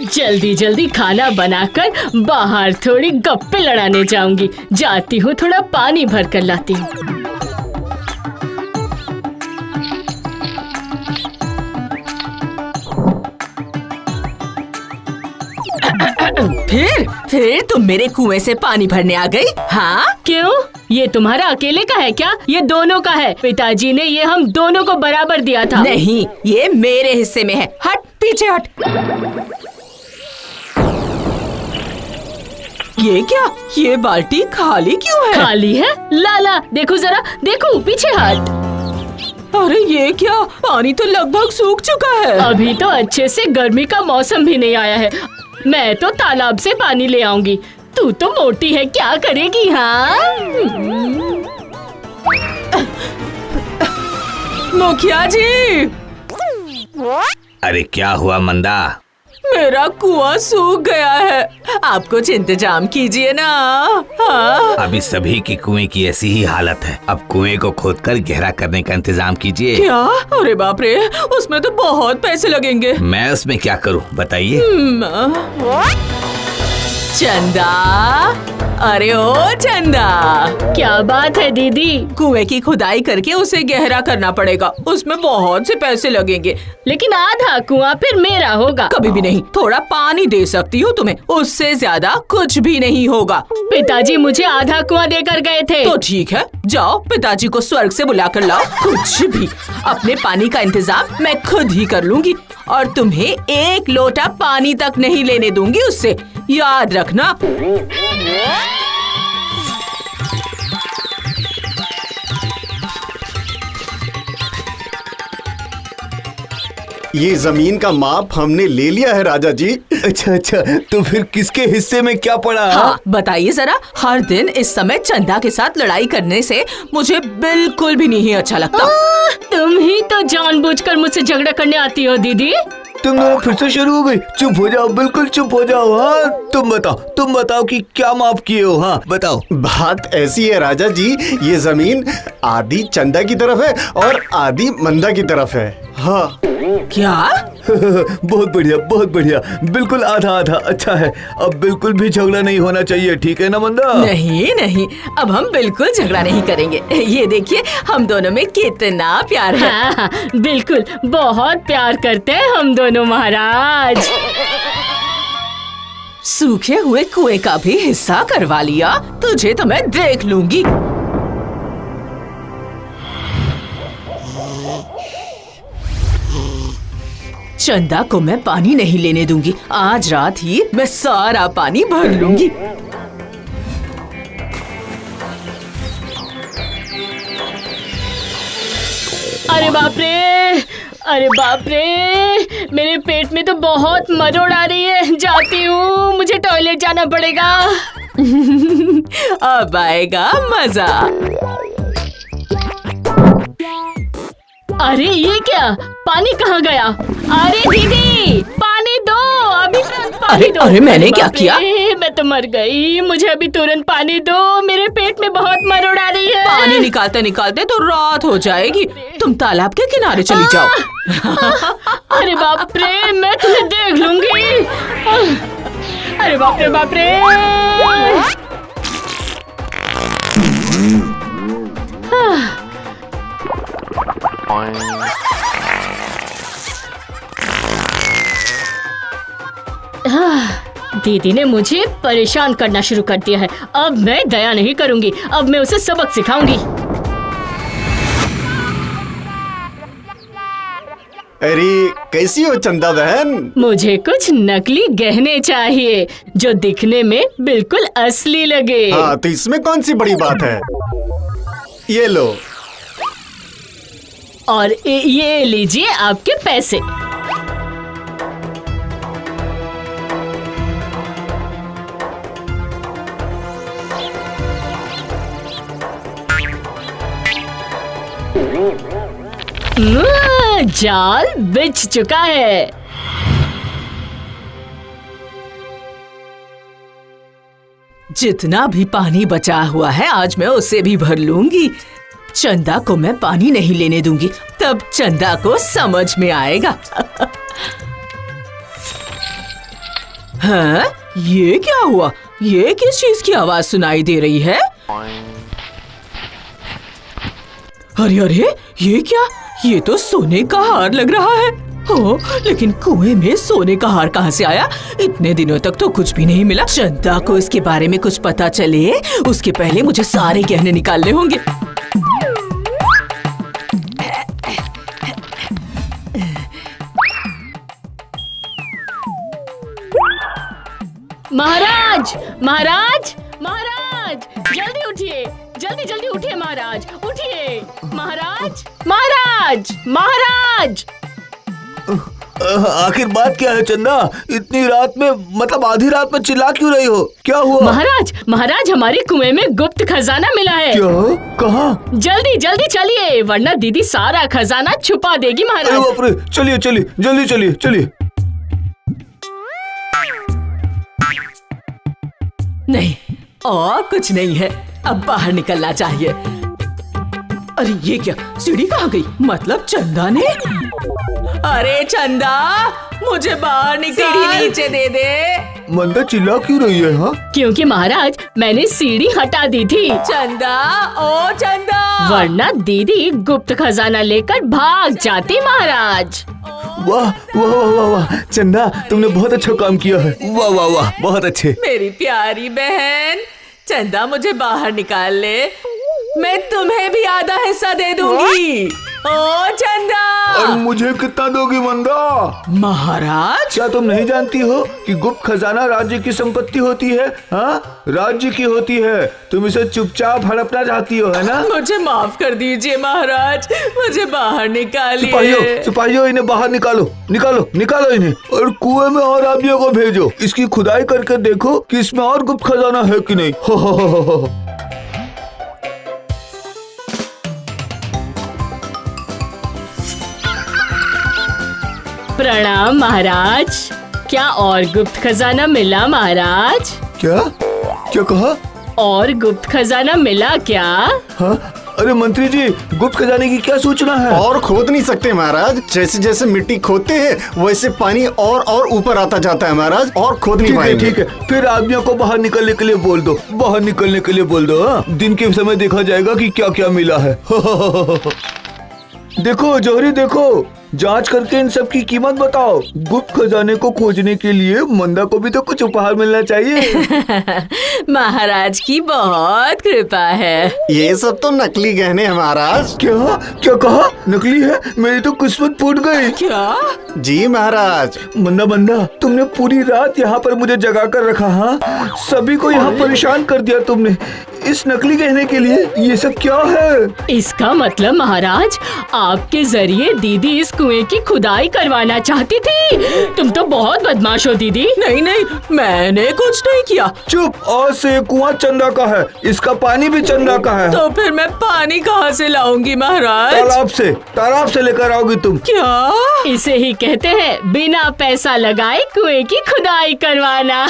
जल्दी जल्दी खाना बनाकर बाहर थोड़ी गप्पे लड़ाने जाऊंगी। जाती हूँ, थोड़ा पानी भर कर लाती हूँ। फिर तुम मेरे कुएं से पानी भरने आ गई? हाँ? क्यों? ये तुम्हारा अकेले का है क्या? ये दोनों का है। पिताजी ने ये हम दोनों को बराबर दिया था। नहीं, ये मेरे हिस्से में है। हट, पीछे हट। ये क्या? ये बाल्टी खाली क्यों है? खाली है? लाला देखो जरा, देखो पीछे हट। अरे ये क्या? पानी तो लगभग सूख चुका है। अभी तो अच्छे से गर्मी का मौसम भी नहीं आया है। मैं तो तालाब से पानी ले आऊंगी। तू तो मोटी है, क्या करेगी? हाँ, मुखिया जी। अरे क्या हुआ मंदा? मेरा कुआं सूख गया है। आप कुछ इंतजाम कीजिए ना। हाँ? अभी सभी की कुएं की ऐसी ही हालत है। अब कुएं को खोदकर गहरा करने का इंतजाम कीजिए। क्या? अरे बाप रे, उसमें तो बहुत पैसे लगेंगे। मैं उसमें क्या करूं बताइए? चंदा, अरे ओ चंदा, क्या बात है दीदी? कुएं की खुदाई करके उसे गहरा करना पड़ेगा। उसमें बहुत से पैसे लगेंगे। लेकिन आधा कुआं फिर मेरा होगा। कभी भी नहीं। थोड़ा पानी दे सकती हूँ तुम्हें, उससे ज्यादा कुछ भी नहीं होगा। पिताजी मुझे आधा कुआं देकर गए थे। तो ठीक है, जाओ पिताजी को स्वर्ग से बुला कर लाओ। कुछ भी। अपने पानी का इंतजाम मैं खुद ही कर लूंगी और तुम्हें एक लोटा पानी तक नहीं लेने दूंगी उससे, याद रखना। ये जमीन का माप हमने ले लिया है राजा जी। अच्छा, तो फिर किसके हिस्से में क्या पड़ा? हाँ, बताइए जरा। हर दिन इस समय चंदा के साथ लड़ाई करने से मुझे बिल्कुल भी नहीं अच्छा लगता। तुम ही तो जानबूझकर मुझसे झगड़ा करने आती हो दीदी। तुम दोनों फिर से शुरू हो गई। चुप हो जाओ, बिल्कुल चुप हो जाओ। हाँ, तुम बताओ कि क्या माफ किए हो? हाँ बताओ। बात ऐसी है राजा जी, ये जमीन आधी चंदा की तरफ है और आधी मंदा की तरफ है। हाँ। क्या? बहुत बढ़िया, बहुत बढ़िया। बिल्कुल आधा आधा। अच्छा है, अब बिल्कुल भी झगड़ा नहीं होना चाहिए, ठीक है ना मंदा? नहीं, अब हम बिल्कुल झगड़ा नहीं करेंगे। ये देखिए, हम दोनों में कितना प्यार है। हाँ, बिल्कुल, बहुत प्यार करते हैं हम दोनों महाराज। सूखे हुए कुएं का भी हिस्सा करवा लिया। तुझे तो मैं देख लूंगी। चंदा को मैं पानी नहीं लेने दूंगी। आज रात ही मैं सारा पानी भर लूंगी। अरे बाप रे, अरे बाप रे, मेरे पेट में तो बहुत मरोड़ आ रही है। जाती हूँ, मुझे टॉयलेट जाना पड़ेगा। अब आएगा मजा। अरे ये क्या? पानी कहाँ गया? अरे दीदी, पानी दो, अभी तुरंत पानी दो। अरे मैंने क्या किया? मैं तो मर गई। मुझे अभी तुरंत पानी दो, मेरे पेट में बहुत मरोड़ आ रही है। पानी निकालते निकालते तो रात हो जाएगी। तुम तालाब के किनारे चली जाओ। अरे बाप रे, मैं तुम्हें देख लूंगी। अरे बाप रे, बाप रे। दीदी ने मुझे परेशान करना शुरू कर दिया है। अब मैं दया नहीं करूंगी। अब मैं उसे सबक सिखाऊंगी। अरे कैसी हो चंदा बहन? मुझे कुछ नकली गहने चाहिए जो दिखने में बिल्कुल असली लगे। हाँ, तो इसमें कौन सी बड़ी बात है? ये लो। और ये लीजिए आपके पैसे। जाल बिछ चुका है। जितना भी पानी बचा हुआ है आज मैं उसे भी भर लूंगी। चंदा को मैं पानी नहीं लेने दूंगी, तब चंदा को समझ में आएगा। हाँ, ये क्या हुआ? ये किस चीज की आवाज सुनाई दे रही है? अरे अरे, ये क्या? ये तो सोने का हार लग रहा है। हो, लेकिन कुएं में सोने का हार कहाँ से आया? इतने दिनों तक तो कुछ भी नहीं मिला। चंदा को इसके बारे में कुछ पता चले उसके पहले मुझे सारे गहने निकालने होंगे। महाराज, महाराज, महाराज, जल्दी उठिए, जल्दी जल्दी उठिए महाराज, उठिए महाराज, महाराज, महाराज। आखिर बात क्या है चंदा? इतनी रात में, मतलब आधी रात में चिल्ला क्यों रही हो? क्या हुआ? महाराज, महाराज, हमारे कुएं में गुप्त खजाना मिला है। क्या? कहाँ? जल्दी जल्दी चलिए, वरना दीदी सारा खजाना छुपा देगी अरे महाराज। बाप रे, चलिए चलिए, जल्दी चलिए चलिए। नहीं, और कुछ नहीं है, अब बाहर निकलना चाहिए। अरे ये क्या? सीढ़ी कहाँ गई? मतलब चंदा ने? अरे चंदा, मुझे बाहर निकाल। सीढ़ी नीचे दे दे। मंदा चिल्ला क्यों रही है? हाँ, क्योंकि महाराज मैंने सीढ़ी हटा दी थी। चंदा, ओ चंदा, वरना दीदी गुप्त खजाना लेकर भाग जाती महाराज। वाह वाह वाह वाह वाह, चंदा तुमने बहुत अच्छा काम किया है। वाह वाह वाह, बहुत अच्छे। मेरी प्यारी बहन, चंदा मुझे बाहर निकाल ले, मैं तुम्हें भी आधा हिस्सा दे दूंगी। ओ चंदा। और मुझे कितना दोगी मंदा? महाराज, क्या तुम नहीं जानती हो कि गुप्त खजाना राज्य की संपत्ति होती है? हाँ, राज्य की होती है। तुम इसे चुपचाप हड़पना चाहती हो, है ना? मुझे माफ कर दीजिए महाराज, मुझे बाहर निकालिए। सिपाहियों, सिपाहियों, इन्हें बाहर निकालो, निकालो, निकालो इन्हें, और कुएं में और आदमियों को भेजो। इसकी खुदाई करके देखो कि इसमें और गुप्त खजाना है कि नहीं। हो। प्रणाम महाराज, क्या और गुप्त खजाना मिला महाराज? क्या? क्या कहा? और गुप्त खजाना मिला क्या? हाँ, अरे मंत्री जी, गुप्त खजाने की क्या सूचना है? और खोद नहीं सकते महाराज। जैसे जैसे मिट्टी खोदते हैं वैसे पानी और ऊपर आता जाता है महाराज, और खोद नहीं पाएंगे। ठीक है, फिर आदमियों को बाहर निकलने के लिए बोल दो, बाहर निकलने के लिए बोल दो। हाँ? दिन के समय देखा जाएगा कि क्या क्या मिला है। देखो जौहरी, देखो, जांच करके इन सब की कीमत बताओ। गुप्त खजाने को खोजने के लिए मंदा को भी तो कुछ उपहार मिलना चाहिए। महाराज की बहुत कृपा है। ये सब तो नकली गहने हैं महाराज। क्या? क्या कहा? नकली है? मेरी तो किस्मत फूट गई। क्या? जी महाराज। मंदा, तुमने पूरी रात यहाँ पर मुझे जगा कर रखा। हाँ, सभी को यहाँ परेशान कर दिया तुमने इस नकली गहने के लिए। ये सब क्या है? इसका मतलब महाराज, आपके जरिए दीदी इस कुएं की खुदाई करवाना चाहती थी। तुम तो बहुत बदमाश हो दीदी। नहीं नहीं, मैंने कुछ नहीं किया। चुप। और से कुआं चंदा का है, इसका पानी भी चंदा का है। तो फिर मैं पानी कहाँ से लाऊंगी महाराज? तालाब से लेकर आओगी तुम। क्या? इसे ही कहते हैं बिना पैसा लगाए कुएं की खुदाई करवाना।